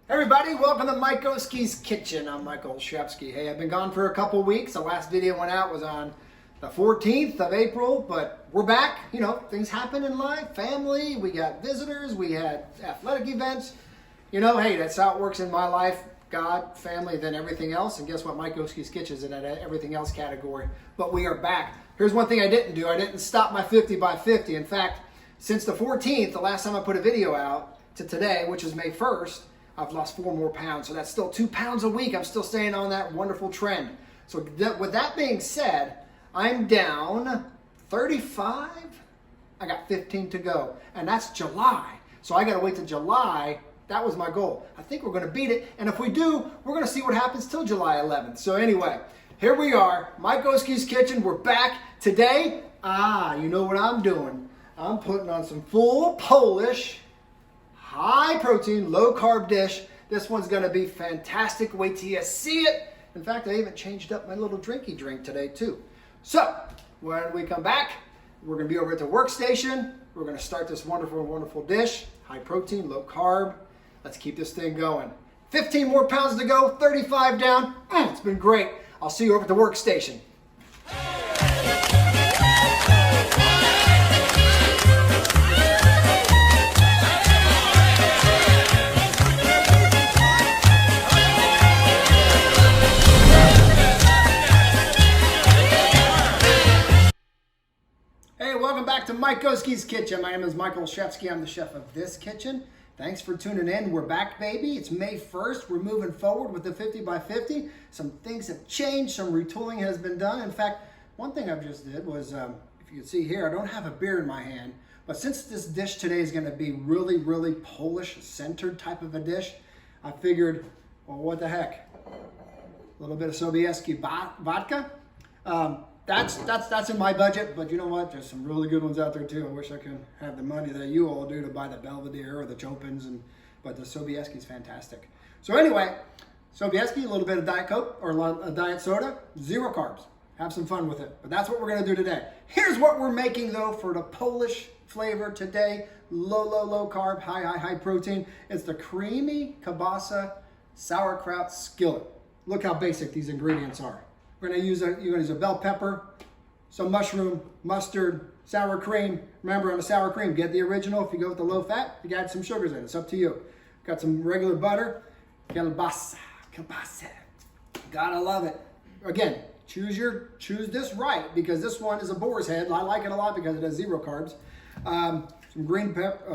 Everybody, welcome to Mike Oski's Kitchen. I'm Mike Olszewski. Hey, I've been gone for a couple weeks. The last video went out was on the 14th of April, but we're back. You know, things happen in life, family, we got visitors, we had athletic events. You know, hey, that's how it works in my life. God, family, then everything else. And guess what? Mike Oski's Kitchen is in that everything else category. But we are back. Here's one thing I didn't do. I didn't stop my 50 by 50. In fact, since the 14th, the last time I put a video out, to today, which is May 1st, I've lost 4 more pounds. So that's still 2 pounds a week. I'm still staying on that wonderful trend. So with that being said, I'm down 35. I got 15 to go. And that's July. So I got to wait till July. That was my goal. I think we're going to beat it. And if we do, we're going to see what happens till July 11th. So anyway, here we are. Mike Oski's Kitchen. We're back today. You know what I'm doing. I'm putting on some full Polish high protein, low carb dish. This one's gonna be fantastic. Wait till you see it. In fact, I even changed up my little drinky drink today too. So when we come back, we're gonna be over at the workstation. We're gonna start this wonderful, wonderful dish. High protein, low carb. Let's keep this thing going. 15 more pounds to go, 35 down. It's been great. I'll see you over at the workstation. Welcome back to Mike Oski's Kitchen. My name is Mike Olszewski. I'm the chef of this kitchen. Thanks for tuning in. We're back, baby. It's May 1st. We're moving forward with the 50 by 50. Some things have changed. Some retooling has been done. In fact, one thing I just did was, if you can see here, I don't have a beer in my hand. But since this dish today is going to be really, really Polish-centered type of a dish, I figured, well, what the heck? A little bit of Sobieski vodka. That's in my budget, but you know what? There's some really good ones out there too. I wish I could have the money that you all do to buy the Belvedere or the Chopins, but the Sobieski is fantastic. So anyway, Sobieski, a little bit of Diet Coke or a Diet Soda, 0 carbs. Have some fun with it. But that's what we're going to do today. Here's what we're making though for the Polish flavor today. Low carb, high protein. It's the creamy Kielbasa-Sauerkraut Skillet. Look how basic these ingredients are. You're going to use a bell pepper, some mushroom, mustard, sour cream. Remember, on the sour cream, get the original. If you go with the low fat, you got some sugars in it. It's up to you. Got some regular butter. Kielbasa. Gotta love it. Again, choose this right, because this one is a boar's head. I like it a lot because it has 0 carbs.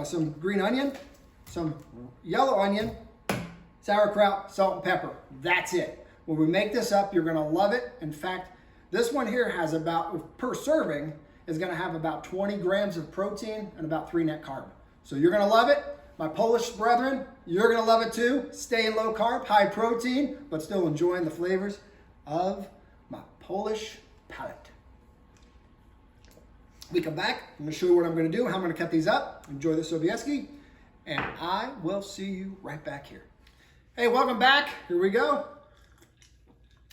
Some green onion, some yellow onion, sauerkraut, salt and pepper. That's it. When we make this up, you're gonna love it. In fact, this one here has about, per serving, is gonna have about 20 grams of protein and about 3 net carb. So you're gonna love it. My Polish brethren, you're gonna love it too. Stay low carb, high protein, but still enjoying the flavors of my Polish palate. We come back, I'm gonna show you what I'm gonna do, how I'm gonna cut these up. Enjoy the Sobieski, and I will see you right back here. Hey, welcome back, here we go.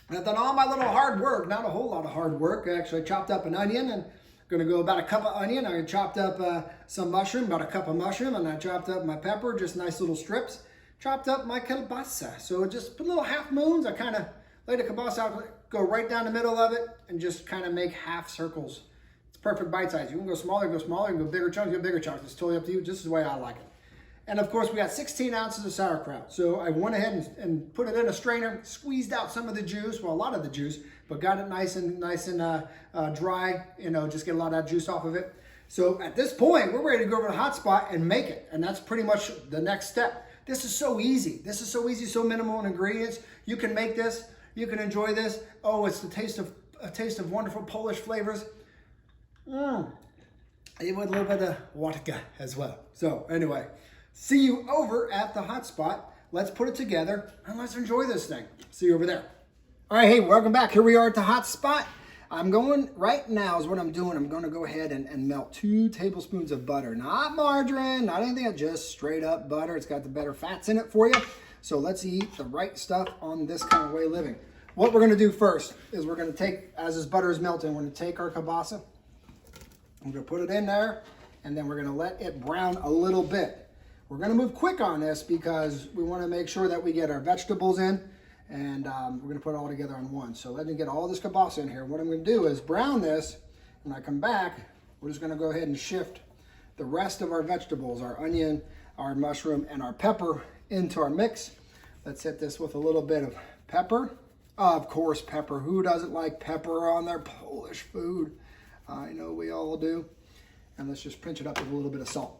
I've done all my little hard work, not a whole lot of hard work. Actually, I chopped up an onion, and I'm going to go about a cup of onion. I chopped up some mushroom, about a cup of mushroom, and I chopped up my pepper, just nice little strips. Chopped up my kielbasa. So just put little half moons. I kind of lay the kielbasa out, go right down the middle of it, and just kind of make half circles. It's perfect bite size. You can go smaller, you can go bigger chunks, It's totally up to you. Just the way I like it. And of course, we got 16 ounces of sauerkraut. So I went ahead and put it in a strainer, squeezed out some of the juice, well, a lot of the juice, but got it nice and dry, you know, just get a lot of that juice off of it. So at this point, we're ready to go over to the hot spot and make it. And that's pretty much the next step. This is so easy. So minimal in ingredients. You can make this, you can enjoy this. Oh, it's a taste of wonderful Polish flavors. Even with a little bit of vodka as well. So anyway, see you over at the hot spot. Let's put it together and let's enjoy this thing. See you over there. All right, hey, welcome back. Here we are at the hot spot. I'm going, right now is what I'm doing. I'm going to go ahead and melt 2 tablespoons of butter. Not margarine, not anything, just straight up butter. It's got the better fats in it for you. So let's eat the right stuff on this kind of way of living. What we're going to do first is we're going to take, as this butter is melting, we're going to take our kielbasa. I'm going to put it in there, and then we're going to let it brown a little bit. We're gonna move quick on this because we wanna make sure that we get our vegetables in, and we're gonna put it all together on one. So let me get all this kielbasa in here. What I'm gonna do is brown this. When I come back, we're just gonna go ahead and shift the rest of our vegetables, our onion, our mushroom, and our pepper into our mix. Let's hit this with a little bit of pepper. Of course, pepper. Who doesn't like pepper on their Polish food? I know we all do. And let's just pinch it up with a little bit of salt.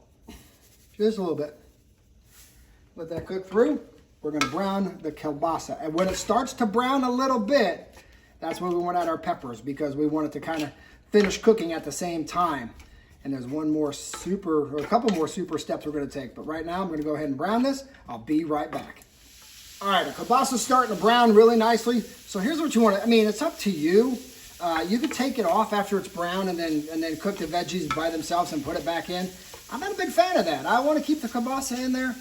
Just a little bit. Let that cook through. We're gonna brown the kielbasa. And when it starts to brown a little bit, that's when we want to add our peppers, because we want it to kind of finish cooking at the same time. And there's a couple more super steps we're gonna take. But right now, I'm gonna go ahead and brown this. I'll be right back. All right, the kielbasa's starting to brown really nicely. So here's what you want to, I mean, it's up to you. You can take it off after it's brown and then cook the veggies by themselves and put it back in. I'm not a big fan of that. I want to keep the kielbasa in there,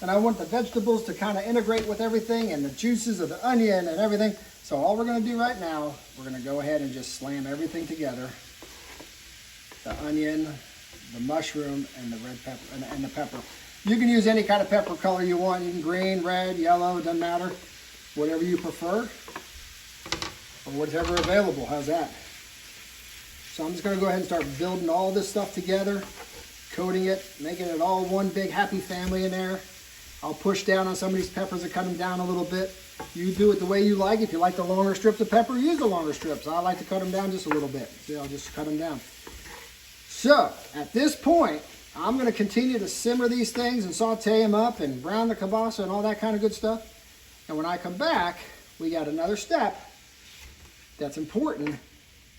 and I want the vegetables to kind of integrate with everything and the juices of the onion and everything. So all we're going to do right now, we're going to go ahead and just slam everything together. The onion, the mushroom, and the red pepper, and the pepper. You can use any kind of pepper color you want. You can green, red, yellow, it doesn't matter. Whatever you prefer, or whatever available. How's that? So I'm just gonna go ahead and start building all this stuff together, coating it, making it all one big happy family in there. I'll push down on some of these peppers and cut them down a little bit. You do it the way you like. If you like the longer strips of pepper, use the longer strips. I like to cut them down just a little bit. See, I'll just cut them down. So at this point, I'm going to continue to simmer these things and saute them up and brown the kielbasa and all that kind of good stuff. And when I come back, we got another step that's important.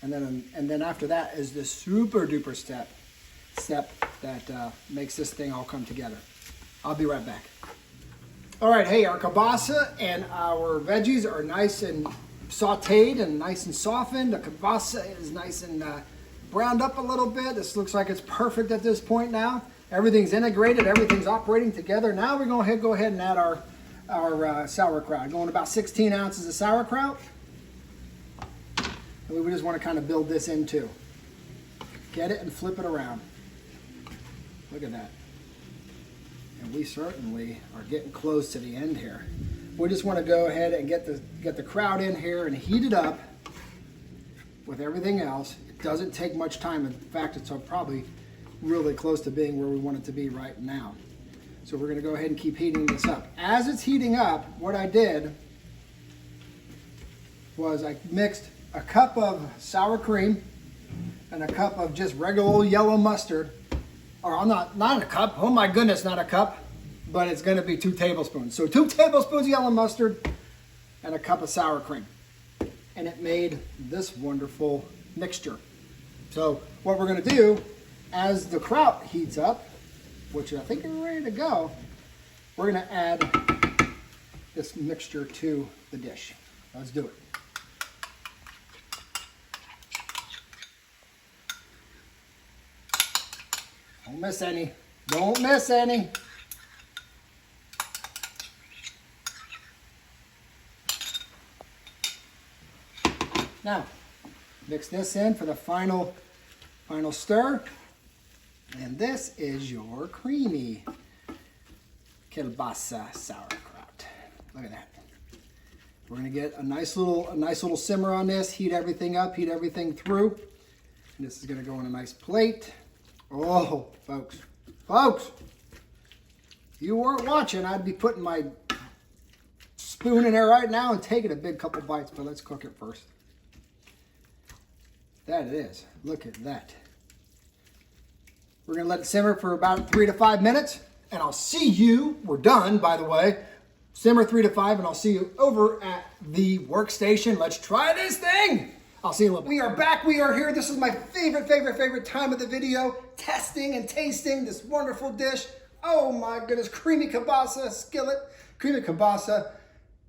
And then after that is the super duper step that makes this thing all come together. I'll be right back. All right, hey, our kielbasa and our veggies are nice and sauteed and nice and softened. The kielbasa is nice and browned up a little bit. This looks like it's perfect at this point now. Everything's integrated, everything's operating together. Now we're going to go ahead and add our sauerkraut. Going about 16 ounces of sauerkraut. And we just want to kind of build this in too. Get it and flip it around. Look at that. And we certainly are getting close to the end here. We just want to go ahead and get the kraut in here and heat it up with everything else. Doesn't take much time. In fact, it's probably really close to being where we want it to be right now. So we're going to go ahead and keep heating this up. As it's heating up, what I did was I mixed a cup of sour cream and a cup of just regular old yellow mustard. Or I'm not a cup. Oh my goodness, not a cup. But it's going to be 2 tablespoons. So 2 tablespoons of yellow mustard and a cup of sour cream. And it made this wonderful mixture. So what we're going to do, as the kraut heats up, which I think we're ready to go, we're going to add this mixture to the dish. Let's do it. Don't miss any. Don't miss any. Now, mix this in for the final stir. And this is your creamy Kielbasa-Sauerkraut. Look at that. We're going to get a nice little simmer on this, heat everything up, heat everything through. And this is going to go on a nice plate. Oh, folks, if you weren't watching, I'd be putting my spoon in there right now and taking a big couple bites, but let's cook it first. That it is. Look at that. We're going to let it simmer for about 3 to 5 minutes, and I'll see you. We're done, by the way. Simmer 3 to 5, and I'll see you over at the workstation. Let's try this thing. I'll see you in a little bit. We are back. We are here. This is my favorite time of the video. Testing and tasting this wonderful dish. Oh my goodness. Creamy kielbasa skillet. Creamy kielbasa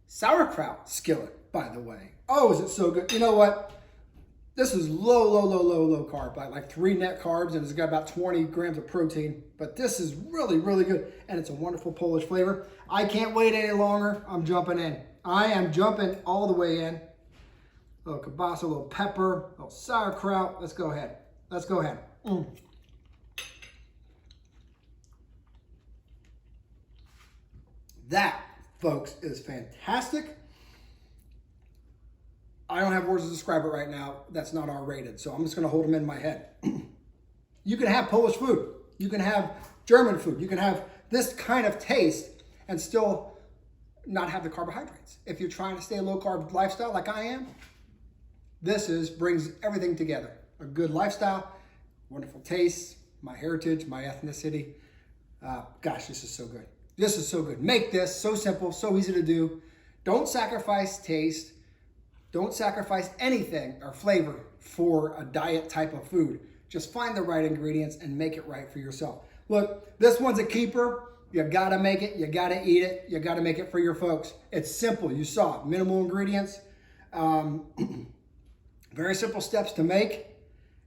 sauerkraut skillet, by the way. Oh, is it so good. You know what? This is low carb, like 3 net carbs, and it's got about 20 grams of protein. But this is really good, and it's a wonderful Polish flavor. I can't wait any longer. I'm jumping in. I am jumping all the way in. A little kielbasa, a little pepper, a little sauerkraut. Let's go ahead. Let's go ahead. That, folks, is fantastic. I don't have words to describe it right now. That's not R-rated, so I'm just going to hold them in my head. You can have Polish food. You can have German food. You can have this kind of taste and still not have the carbohydrates. If you're trying to stay a low-carb lifestyle like I am, this brings everything together. A good lifestyle, wonderful taste, my heritage, my ethnicity. Gosh, this is so good. This is so good. Make this so simple, so easy to do. Don't sacrifice taste. Don't sacrifice anything or flavor for a diet type of food. Just find the right ingredients and make it right for yourself. Look, this one's a keeper. You gotta make it, you gotta eat it, you gotta make it for your folks. It's simple, you saw it, minimal ingredients. Very simple steps to make.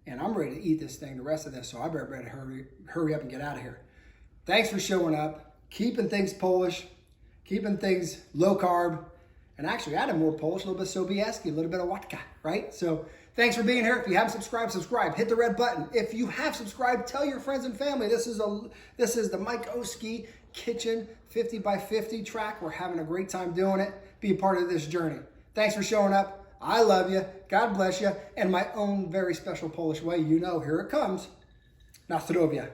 And I'm ready to eat this thing, the rest of this, so I better hurry up and get out of here. Thanks for showing up, keeping things Polish, keeping things low carb, and actually adding more Polish, a little bit Sobieski, a little bit of vodka, right? So thanks for being here. If you haven't subscribed, subscribe. Hit the red button. If you have subscribed, tell your friends and family. This is the Mike Oski Kitchen 50 by 50 track. We're having a great time doing it. Be a part of this journey. Thanks for showing up. I love you. God bless you. And my own very special Polish way, you know, here it comes. Na zdrowie.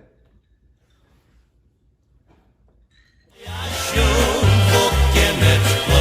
Ja się w okieneczku